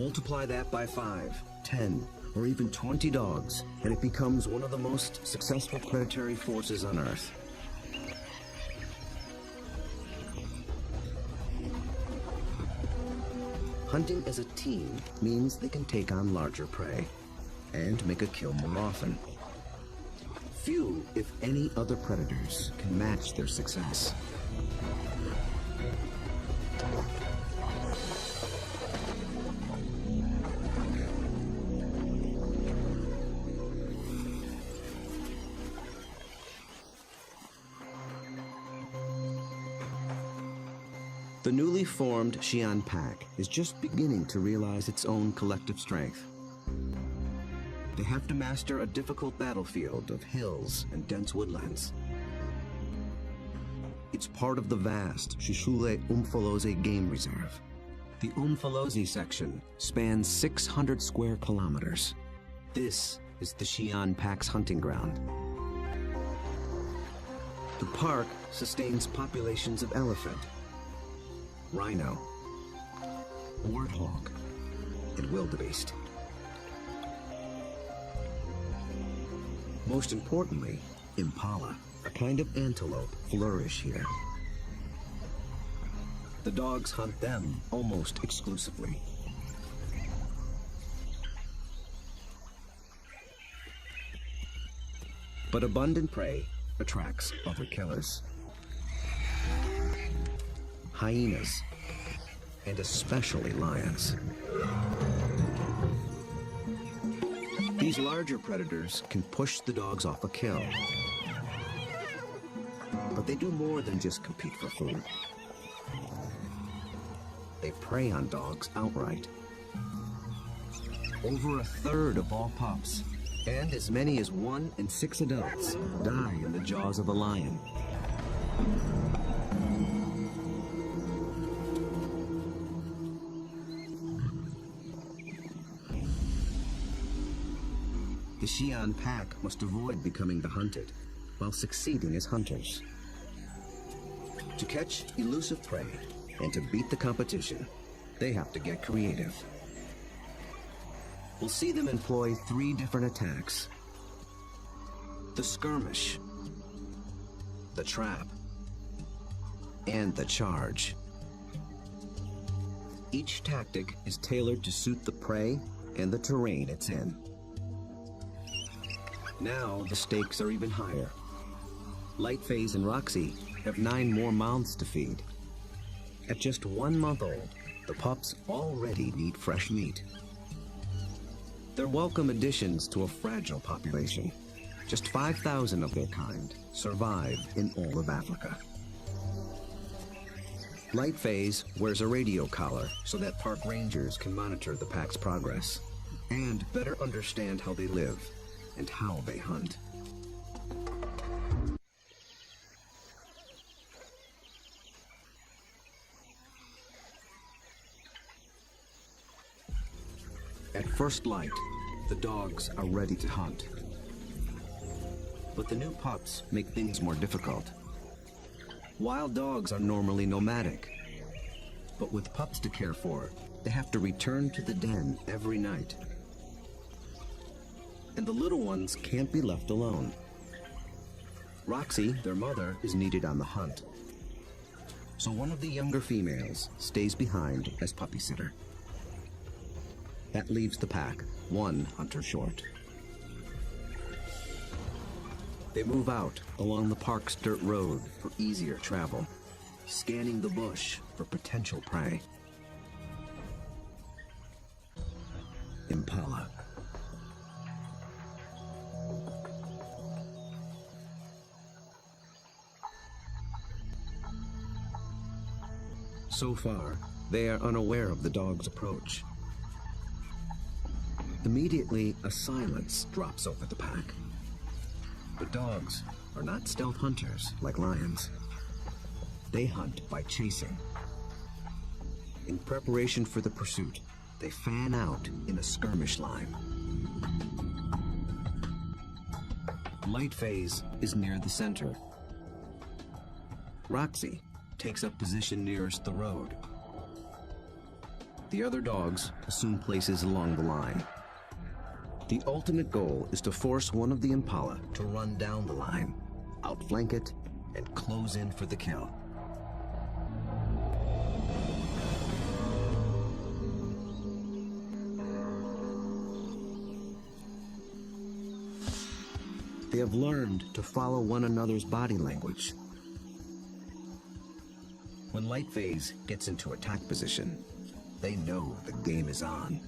Multiply that by 5, 10, or even 20 dogs, and it becomes one of the most successful predatory forces on Earth. Hunting as a team means they can take on larger prey and make a kill more often. Few, if any, other predators can match their success. The newly formed Xi'an Pack is just beginning to realize its own collective strength. They have to master a difficult battlefield of hills and dense woodlands. It's part of the vast Shishule Umfolozi Game Reserve. The Umfolozi section spans 600 square kilometers. This is the Xi'an Pack's hunting ground. The park sustains populations of elephant, rhino, warthog, and wildebeest. Most importantly, impala, a kind of antelope, flourish here. The dogs hunt them almost exclusively. But abundant prey attracts other killers. Hyenas, and especially lions. These larger predators can push the dogs off a kill. But they do more than just compete for food. They prey on dogs outright. Over a third of all pups, and as many as 1 in 6 adults, die in the jaws of a lion. The Xi'an Pack must avoid becoming the hunted, while succeeding as hunters. To catch elusive prey and to beat the competition, they have to get creative. We'll see them employ 3 different attacks: the skirmish, the trap, and the charge. Each tactic is tailored to suit the prey and the terrain it's in. Now the stakes are even higher. Lightphase and Roxy have 9 more mouths to feed. At just 1 month old, the pups already need fresh meat. They're welcome additions to a fragile population. Just 5,000 of their kind survive in all of Africa. Lightphase wears a radio collar so that park rangers can monitor the pack's progress and better understand how they live and how they hunt. At first light, the dogs are ready to hunt. But the new pups make things more difficult. Wild dogs are normally nomadic, but with pups to care for, they have to return to the den every night. And the little ones can't be left alone. Roxy, their mother, is needed on the hunt. So one of the younger females stays behind as puppy sitter. That leaves the pack 1 hunter short. They move out along the park's dirt road for easier travel, scanning the bush for potential prey. Impala. So far, they are unaware of the dog's approach. Immediately, a silence drops over the pack. But dogs are not stealth hunters like lions. They hunt by chasing. In preparation for the pursuit, they fan out in a skirmish line. Lightphase is near the center. Roxy takes up position nearest the road. The other dogs assume places along the line. The ultimate goal is to force one of the impala to run down the line, outflank it, and close in for the kill. They have learned to follow one another's body language. When Light Phase gets into attack position, they know the game is on.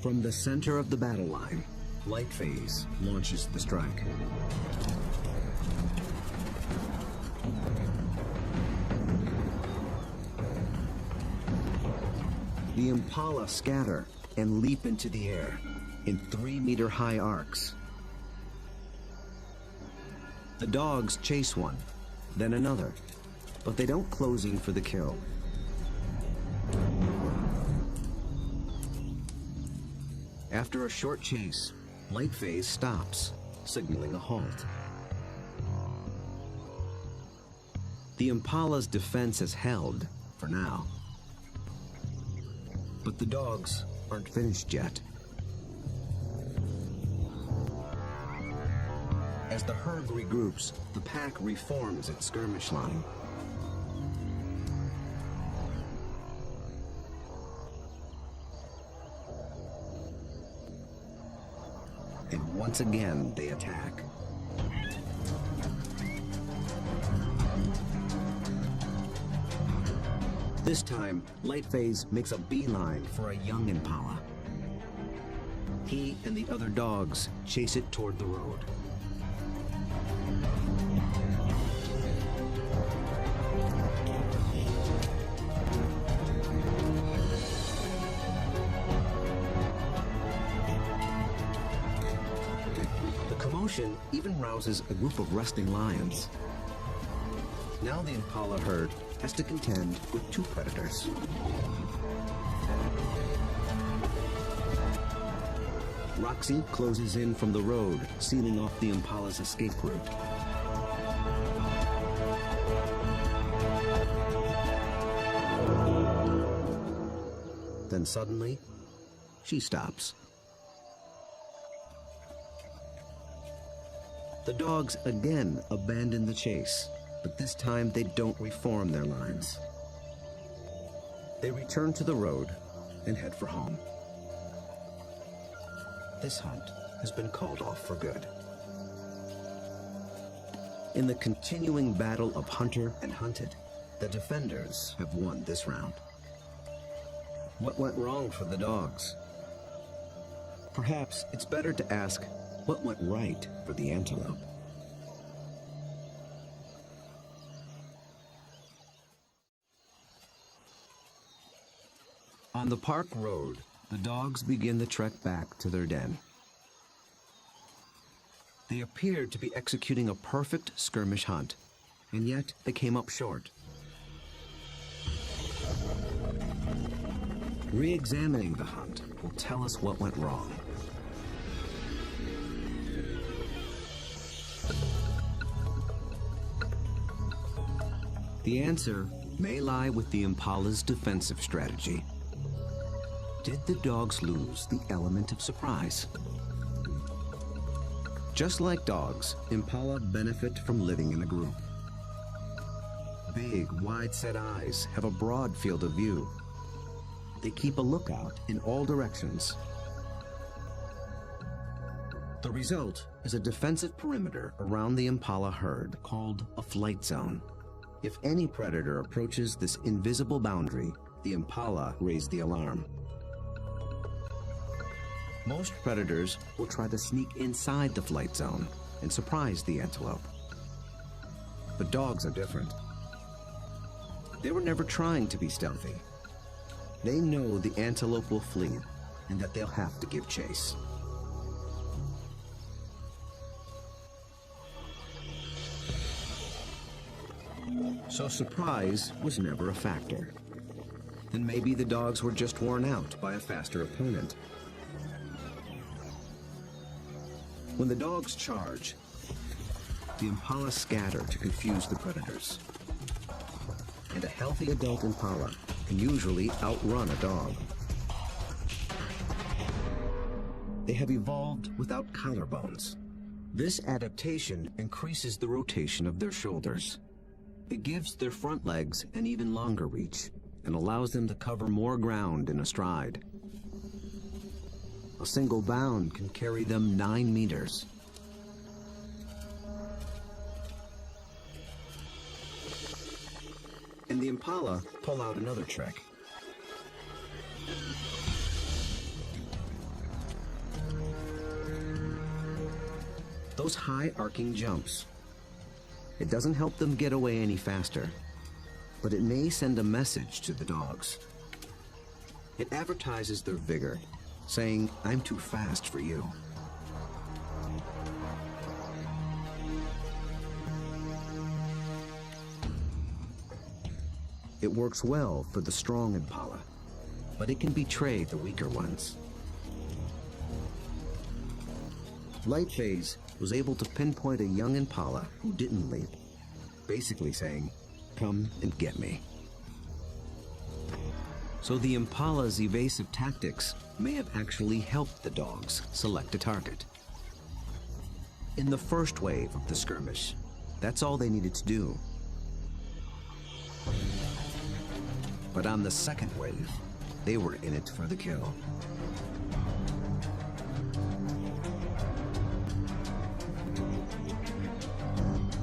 From the center of the battle line, Light Phase launches the strike. The impala scatter and leap into the air in 3-meter-high arcs. The dogs chase one, then another, but they don't close in for the kill. After a short chase, Light Phase stops, signaling a halt. The impala's defense is held, for now. But the dogs aren't finished yet. As the herd regroups, the pack reforms its skirmish line. And once again, they attack. This time, Light Phase makes a beeline for a young impala. He and the other dogs chase it toward the road. Even rouses a group of resting lions. Now the impala herd has to contend with 2 predators. Roxy closes in from the road, sealing off the impala's escape route. Then suddenly, she stops. The dogs again abandon the chase, but this time they don't reform their lines. They return to the road and head for home. This hunt has been called off for good. In the continuing battle of hunter and hunted, the defenders have won this round. What went wrong for the dogs? Perhaps it's better to ask, what went right for the antelope? On the park road, the dogs begin the trek back to their den. They appeared to be executing a perfect skirmish hunt, and yet they came up short. Re-examining the hunt will tell us what went wrong. The answer may lie with the impala's defensive strategy. Did the dogs lose the element of surprise? Just like dogs, impala benefit from living in a group. Big, wide-set eyes have a broad field of view. They keep a lookout in all directions. The result is a defensive perimeter around the impala herd called a flight zone. If any predator approaches this invisible boundary, the impala raise the alarm. Most predators will try to sneak inside the flight zone and surprise the antelope. But dogs are different. They were never trying to be stealthy. They know the antelope will flee and that they'll have to give chase. so surprise was never a factor. Then maybe the dogs were just worn out by a faster opponent. When the dogs charge, the impala scatter to confuse the predators. And a healthy adult impala can usually outrun a dog. They have evolved without collarbones. This adaptation increases the rotation of their shoulders. It gives their front legs an even longer reach and allows them to cover more ground in a stride. A single bound can carry them 9 meters. And the impala pull out another trick. Those high arcing jumps. It doesn't help them get away any faster, but it may send a message to the dogs. It advertises their vigor, saying, "I'm too fast for you." It works well for the strong impala, but it can betray the weaker ones. Lightphase was able to pinpoint a young impala who didn't leap, basically saying, "Come and get me." So the impala's evasive tactics may have actually helped the dogs select a target. In the first wave of the skirmish, that's all they needed to do. But on the second wave, they were in it for the kill.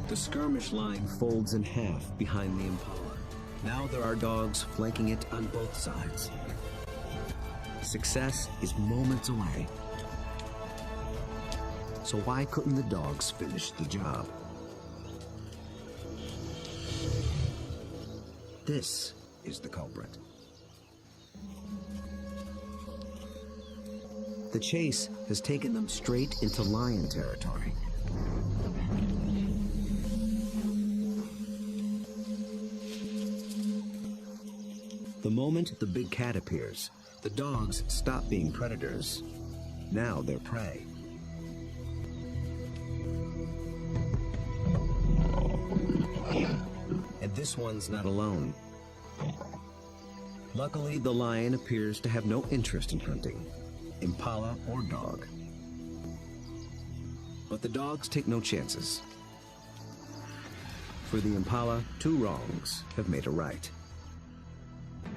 The skirmish line folds in half behind the impala. Now there are dogs flanking it on both sides. Success is moments away. So why couldn't the dogs finish the job? This is the culprit. The chase has taken them straight into lion territory. The moment the big cat appears, the dogs stop being predators. Now they're prey. And this one's not alone. Luckily, the lion appears to have no interest in hunting, impala or dog. But the dogs take no chances. For the impala, 2 wrongs have made a right.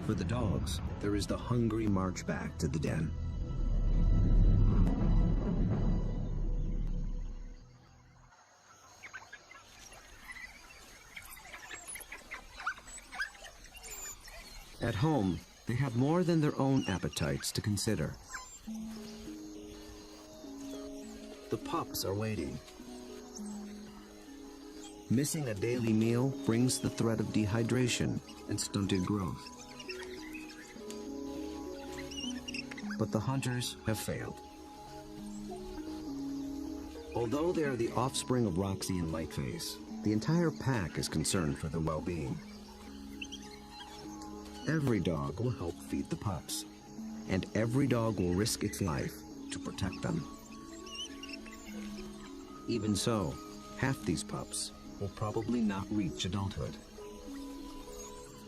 For the dogs, there is the hungry march back to the den. At home, they have more than their own appetites to consider. The pups are waiting. Missing a daily meal brings the threat of dehydration and stunted growth. But the hunters have failed. Although they are the offspring of Roxy and Lightphase, the entire pack is concerned for their well-being. Every dog will help feed the pups, and every dog will risk its life to protect them. Even so, half these pups will probably not reach adulthood.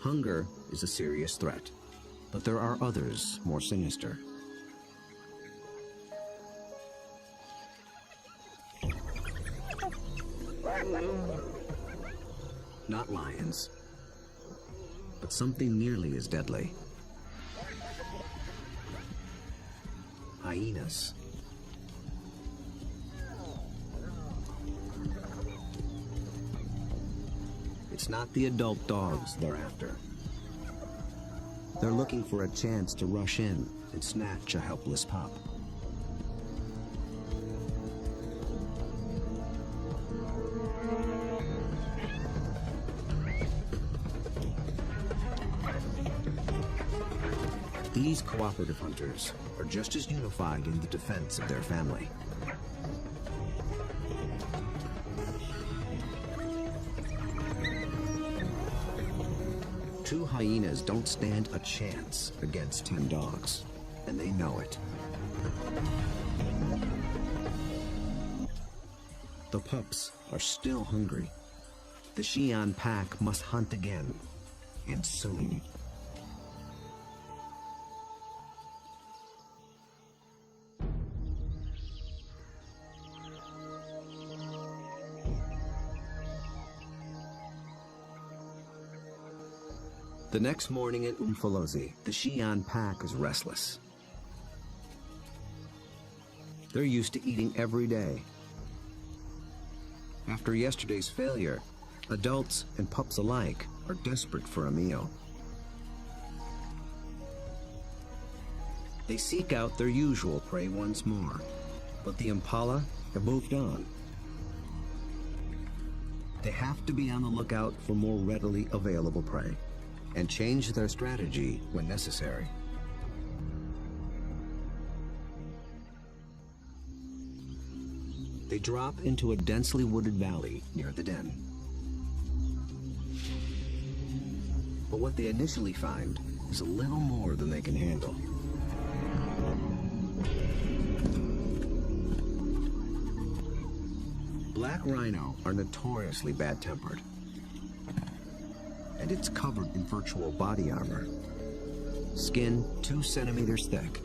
Hunger is a serious threat, but there are others more sinister. Not lions, but something nearly as deadly. Hyenas. It's not the adult dogs they're after. They're looking for a chance to rush in and snatch a helpless pup. These cooperative hunters are just as unified in the defense of their family. 2 hyenas don't stand a chance against 10 dogs, and they know it. The pups are still hungry. The Xi'an pack must hunt again, and soon. The next morning at Umfolozi, the Xi'an pack is restless. They're used to eating every day. After yesterday's failure, adults and pups alike are desperate for a meal. They seek out their usual prey once more, but the impala have moved on. They have to be on the lookout for more readily available prey, and change their strategy when necessary. They drop into a densely wooded valley near the den. But what they initially find is a little more than they can handle. Black rhino are notoriously bad-tempered, and it's covered in virtual body armor, skin 2 centimeters thick.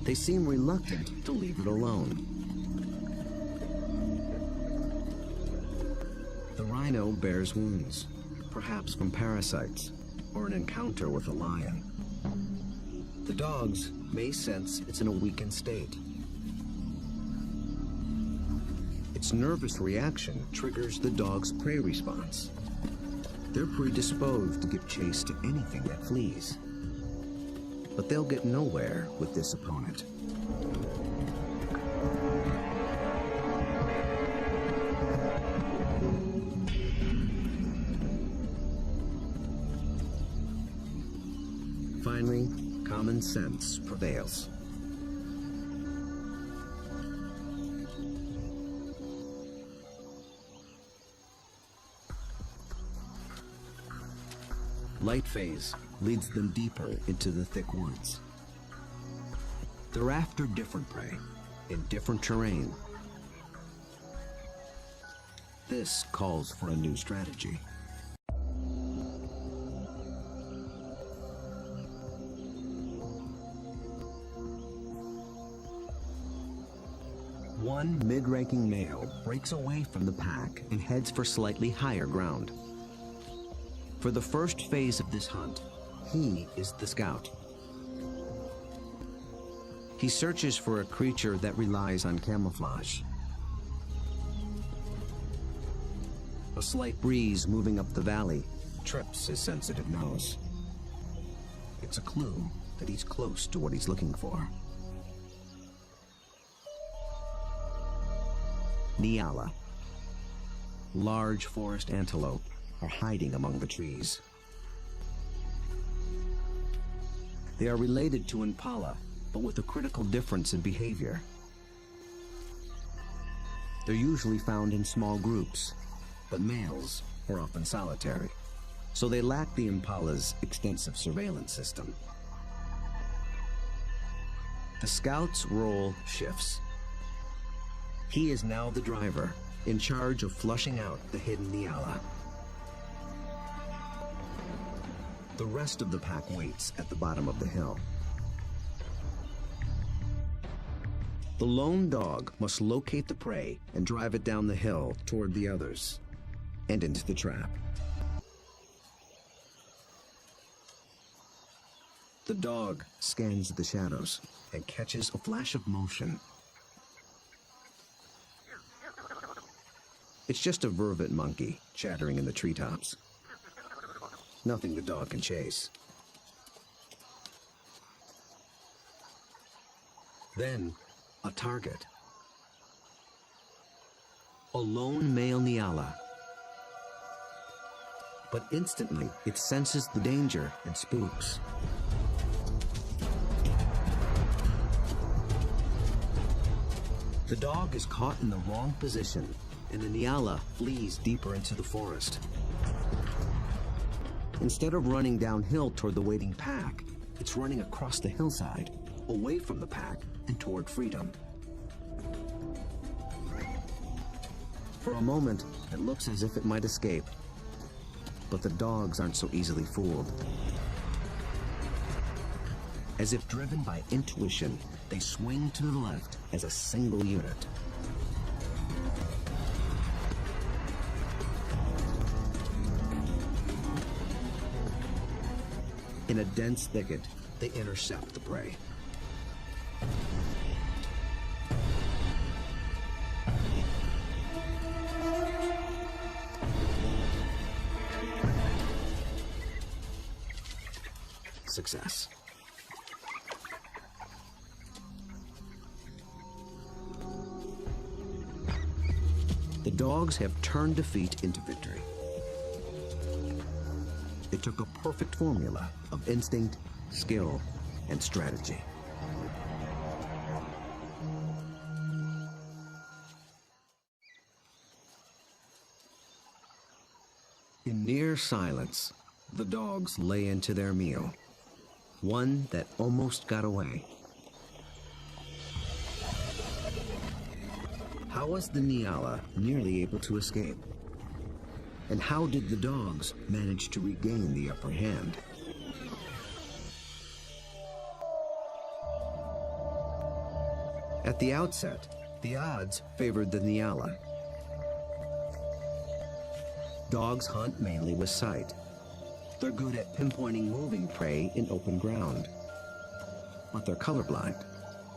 They seem reluctant to leave it alone. The rhino bears wounds, perhaps from parasites or an encounter with a lion. The dogs may sense it's in a weakened state. Its nervous reaction triggers the dog's prey response. They're predisposed to give chase to anything that flees. But they'll get nowhere with this opponent. Finally, common sense prevails. Light phase leads them deeper into the thick woods. They're after different prey in different terrain. This calls for a new strategy. One mid-ranking male breaks away from the pack and heads for slightly higher ground. For the first phase of this hunt, he is the scout. He searches for a creature that relies on camouflage. A slight breeze moving up the valley trips his sensitive nose. It's a clue that he's close to what he's looking for. Nyala. Large forest antelope are hiding among the trees. They are related to impala, but with a critical difference in behavior. They're usually found in small groups, but males are often solitary, so they lack the impala's extensive surveillance system. The scout's role shifts. He is now the driver, in charge of flushing out the hidden Nyala. The rest of the pack waits at the bottom of the hill. The lone dog must locate the prey and drive it down the hill toward the others and into the trap. The dog scans the shadows and catches a flash of motion. It's just a vervet monkey chattering in the treetops. Nothing the dog can chase. Then, a target. A lone male Nyala. But instantly, it senses the danger and spooks. The dog is caught in the wrong position and the Nyala flees deeper into the forest. Instead of running downhill toward the waiting pack, it's running across the hillside, away from the pack and toward freedom. For a moment, it looks as if it might escape, but the dogs aren't so easily fooled. As if driven by intuition, they swing to the left as a single unit. In a dense thicket, they intercept the prey. Success. The dogs have turned defeat into victory. It took a perfect formula of instinct, skill, and strategy. In near silence, the dogs lay into their meal, one that almost got away. How was the Nyala nearly able to escape? And how did the dogs manage to regain the upper hand? At the outset, the odds favored the Nyala. Dogs hunt mainly with sight. They're good at pinpointing moving prey in open ground. But they're colorblind,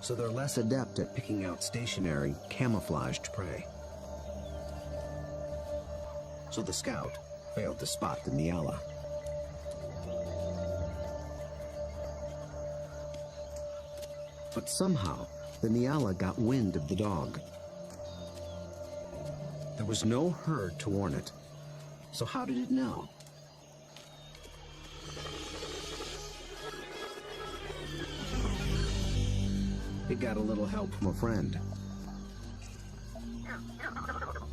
so they're less adept at picking out stationary, camouflaged prey. So the scout failed to spot the Nyala. But somehow, the Nyala got wind of the dog. There was no herd to warn it, so how did it know? It got a little help from a friend.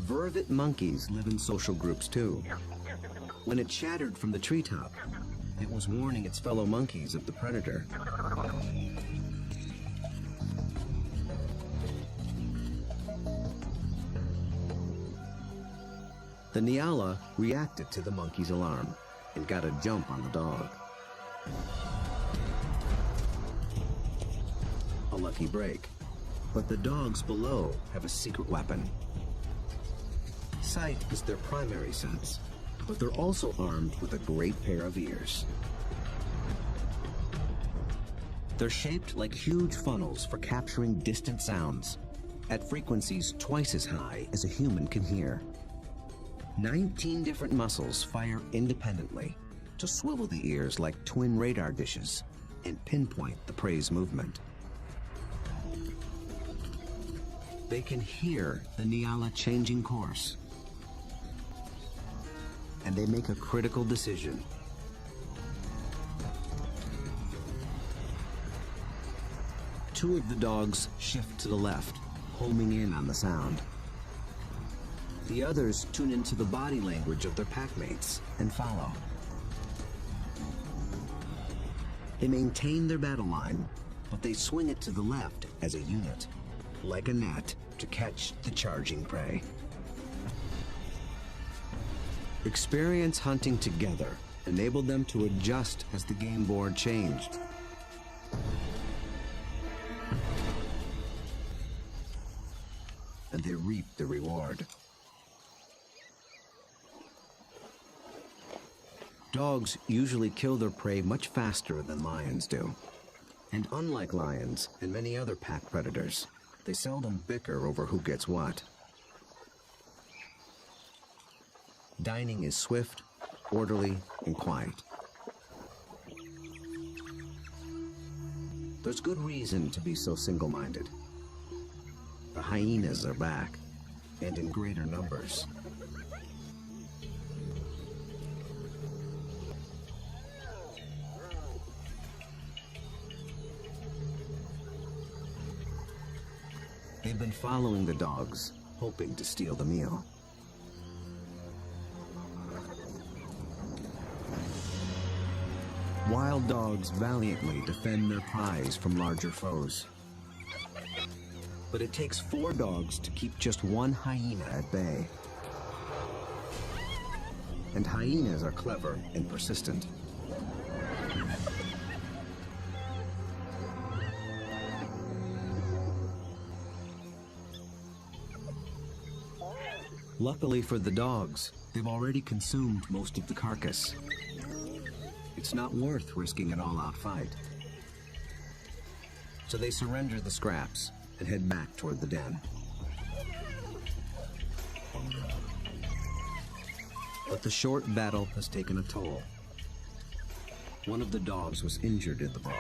Vervet monkeys live in social groups too. When it chattered from the treetop, it was warning its fellow monkeys of the predator. The Nyala reacted to the monkey's alarm and got a jump on the dog. A lucky break, but the dogs below have a secret weapon. Sight is their primary sense, but they're also armed with a great pair of ears. They're shaped like huge funnels for capturing distant sounds at frequencies twice as high as a human can hear. 19 different muscles fire independently to swivel the ears like twin radar dishes and pinpoint the prey's movement. They can hear the Nyala changing course, and they make a critical decision. Two of the dogs shift to the left, homing in on the sound. The others tune into the body language of their packmates and follow. They maintain their battle line, but they swing it to the left as a unit, like a net, to catch the charging prey. Experience hunting together enabled them to adjust as the game board changed. And they reaped the reward. Dogs usually kill their prey much faster than lions do. And unlike lions and many other pack predators, they seldom bicker over who gets what. Dining is swift, orderly, and quiet. There's good reason to be so single-minded. The hyenas are back, and in greater numbers. They've been following the dogs, hoping to steal the meal. Wild dogs valiantly defend their prize from larger foes. But it takes 4 dogs to keep just one hyena at bay. And hyenas are clever and persistent. Luckily for the dogs, they've already consumed most of the carcass. It's not worth risking an all-out fight. So they surrender the scraps and head back toward the den. But the short battle has taken a toll. One of the dogs was injured in the brawl.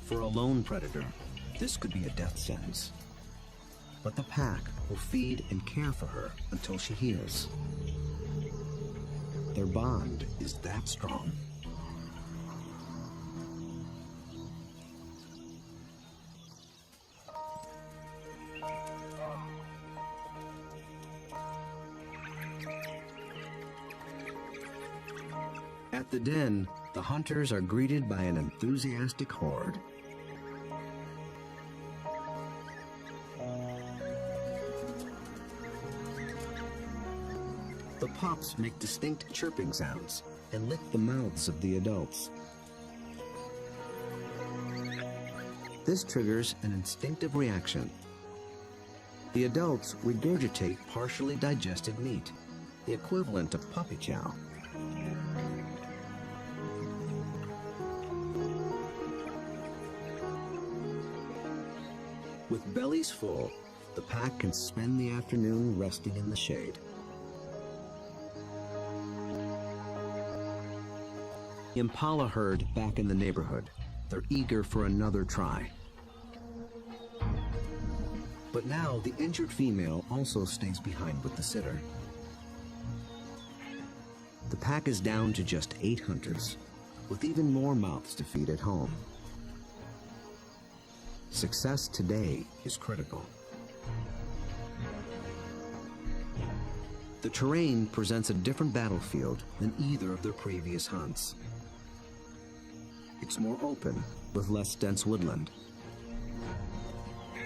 For a lone predator, this could be a death sentence. But the pack will feed and care for her until she heals. Their bond is that strong. At the den, the hunters are greeted by an enthusiastic horde. The pups make distinct chirping sounds and lick the mouths of the adults. This triggers an instinctive reaction. The adults regurgitate partially digested meat, the equivalent of puppy chow. With bellies full, the pack can spend the afternoon resting in the shade. The impala herd back in the neighborhood. They're eager for another try. But now the injured female also stays behind with the sitter. The pack is down to just 8 hunters, with even more mouths to feed at home. Success today is critical. The terrain presents a different battlefield than either of their previous hunts. It's more open, with less dense woodland.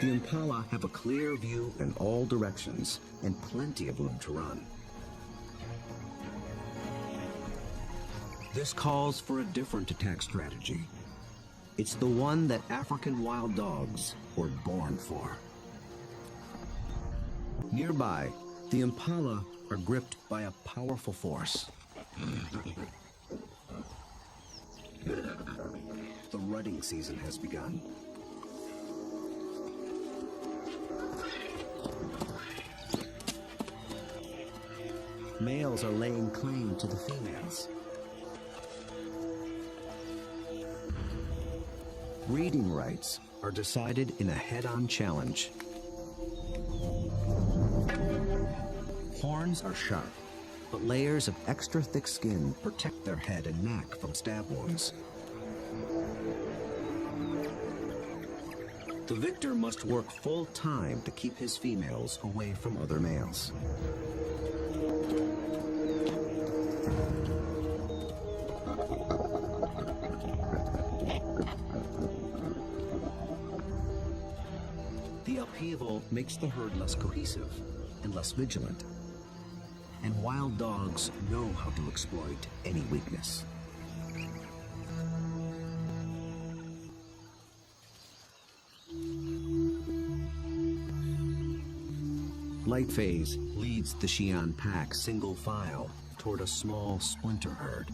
The impala have a clear view in all directions and plenty of room to run. This calls for a different attack strategy. It's the one that African wild dogs were born for. Nearby, the impala are gripped by a powerful force. The rutting season has begun. Males are laying claim to the females. Breeding rights are decided in a head-on challenge. Horns are sharp, but layers of extra thick skin protect their head and neck from stab wounds. The victor must work full time to keep his females away from other males. The upheaval makes the herd less cohesive and less vigilant. And wild dogs know how to exploit any weakness. Lightphase leads the Xi'an pack single file toward a small splinter herd.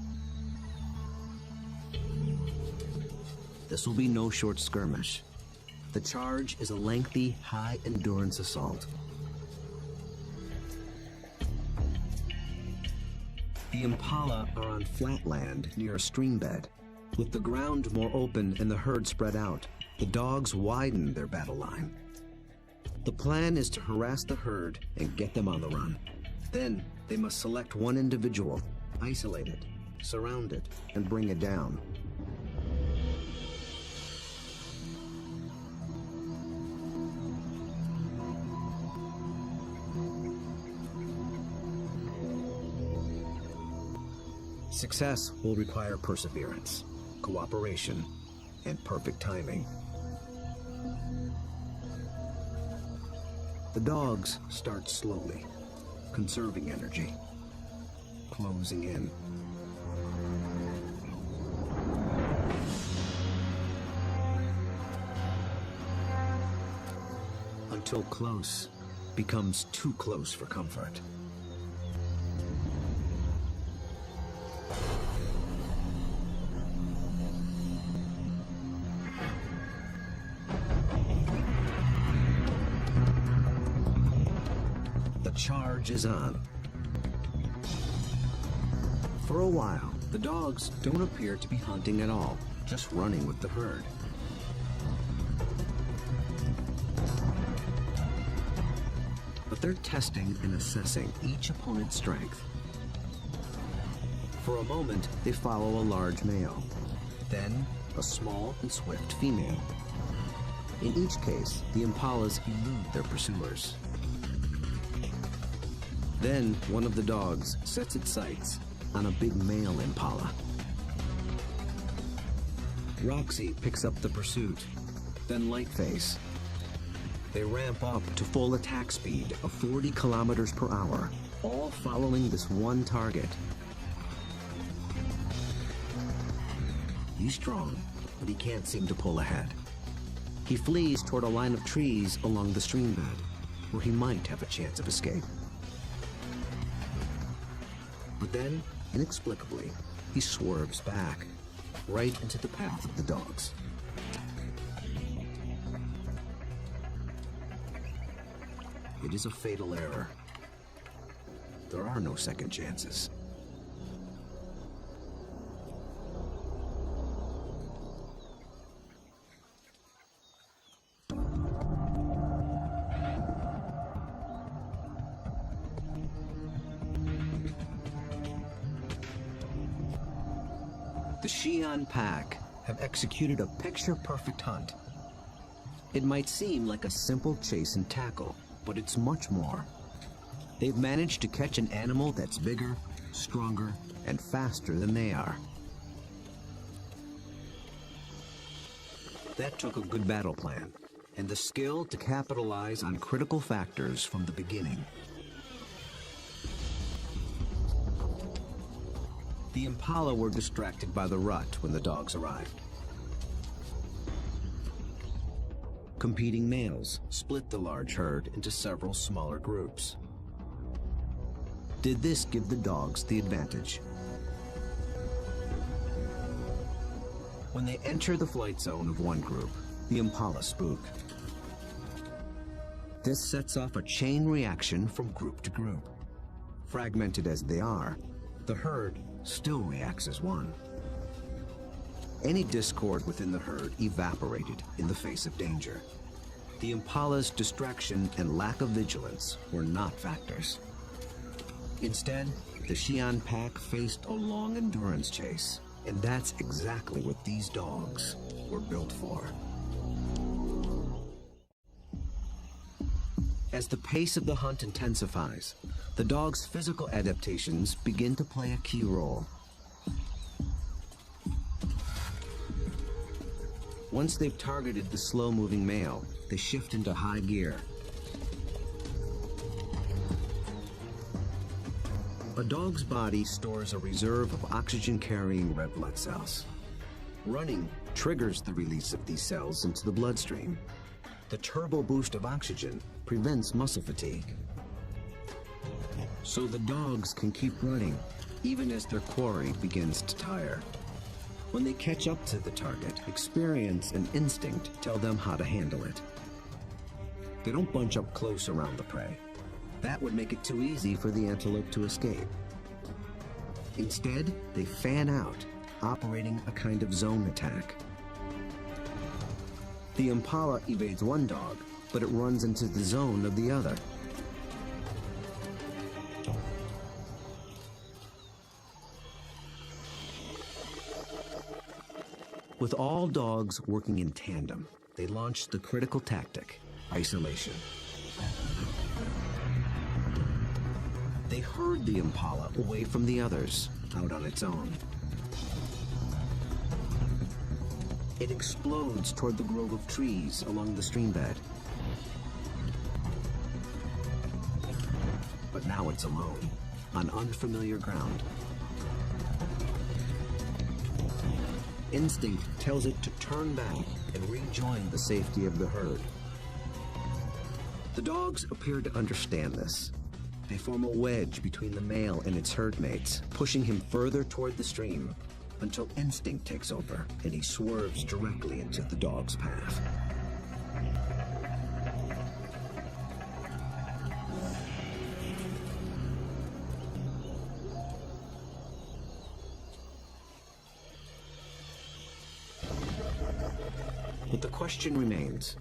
This will be no short skirmish. The charge is a lengthy, high-endurance assault. The impala are on flat land near a stream bed. With the ground more open and the herd spread out, the dogs widen their battle line. The plan is to harass the herd and get them on the run. Then they must select one individual, isolate it, surround it, and bring it down. Success will require perseverance, cooperation, and perfect timing. The dogs start slowly, conserving energy, closing in. Until close becomes too close for comfort. The charge is on. For a while, the dogs don't appear to be hunting at all, just running with the herd. But they're testing and assessing each opponent's strength. For a moment, they follow a large male, then a small and swift female. In each case, the impalas elude their pursuers. Then, one of the dogs sets its sights on a big male impala. Roxy picks up the pursuit, then Lightface. They ramp up to full attack speed of 40 kilometers per hour, all following this one target. He's strong, but he can't seem to pull ahead. He flees toward a line of trees along the stream bed, where he might have a chance of escape. But then, inexplicably, he swerves back, right into the path of the dogs. It is a fatal error. There are no second chances. The Xi'an pack have executed a picture-perfect hunt. It might seem like a simple chase and tackle, but it's much more. They've managed to catch an animal that's bigger, stronger, and faster than they are. That took a good battle plan, and the skill to capitalize on critical factors from the beginning. The impala were distracted by the rut when the dogs arrived. Competing males split the large herd into several smaller groups. Did this give the dogs the advantage? When they enter the flight zone of one group, the impala spook. This sets off a chain reaction from group to group. Fragmented as they are, the herd still reacts as one. Any discord within the herd evaporated in the face of danger. The impala's distraction and lack of vigilance were not factors. Instead, the Xi'an pack faced a long endurance chase, and that's exactly what these dogs were built for. As the pace of the hunt intensifies, the dog's physical adaptations begin to play a key role. Once they've targeted the slow-moving male, they shift into high gear. A dog's body stores a reserve of oxygen-carrying red blood cells. Running triggers the release of these cells into the bloodstream. The turbo boost of oxygen prevents muscle fatigue. So the dogs can keep running, even as their quarry begins to tire. When they catch up to the target, experience and instinct tell them how to handle it. They don't bunch up close around the prey. That would make it too easy for the antelope to escape. Instead, they fan out, operating a kind of zone attack. The impala evades one dog, but it runs into the zone of the other. With all dogs working in tandem, they launch the critical tactic, isolation. They herd the impala away from the others, out on its own. It explodes toward the grove of trees along the stream bed. But now it's alone, on unfamiliar ground. Instinct tells it to turn back and rejoin the safety of the herd. The dogs appear to understand this. They form a wedge between the male and its herd mates, pushing him further toward the stream until instinct takes over and he swerves directly into the dog's path. But the question remains.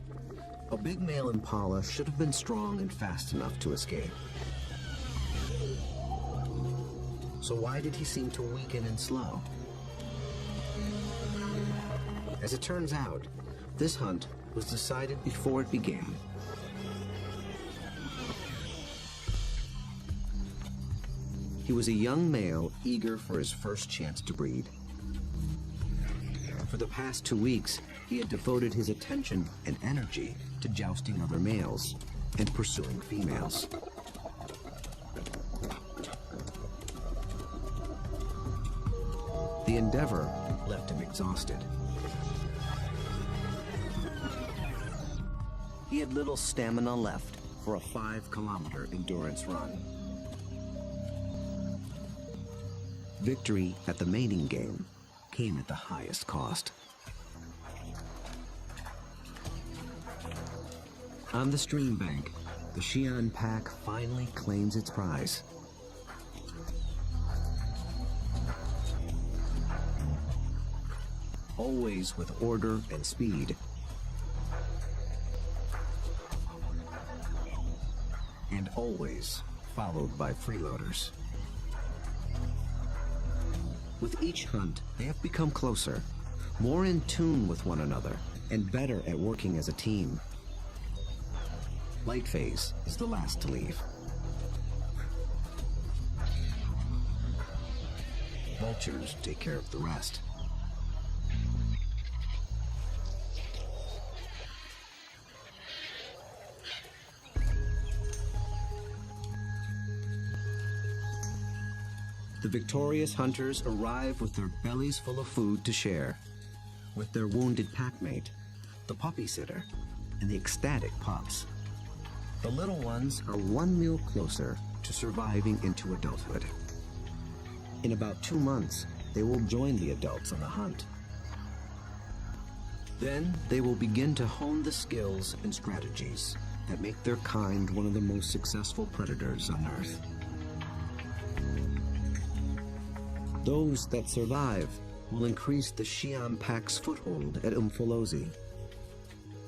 A big male impala should have been strong and fast enough to escape. So why did he seem to weaken and slow? As it turns out, this hunt was decided before it began. He was a young male eager for his first chance to breed. For the past 2 weeks, he had devoted his attention and energy to jousting other males and pursuing females. The endeavor left him exhausted. He had little stamina left for a 5-kilometer endurance run. Victory at the mating game came at the highest cost. On the stream bank, the Xi'an pack finally claims its prize. Always with order and speed. And always followed by freeloaders. With each hunt, they have become closer, more in tune with one another, and better at working as a team. Lightface is the last to leave. Vultures take care of the rest. The victorious hunters arrive with their bellies full of food to share, with their wounded packmate, the puppy sitter, and the ecstatic pups. The little ones are one meal closer to surviving into adulthood. In about 2 months, they will join the adults on the hunt. Then they will begin to hone the skills and strategies that make their kind one of the most successful predators on Earth. Those that survive will increase the Xi'an pack's foothold at Umfolozi.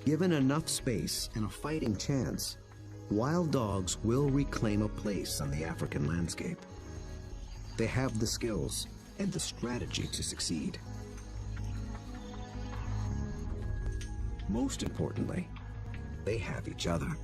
Given enough space and a fighting chance, wild dogs will reclaim a place on the African landscape. They have the skills and the strategy to succeed. Most importantly, they have each other.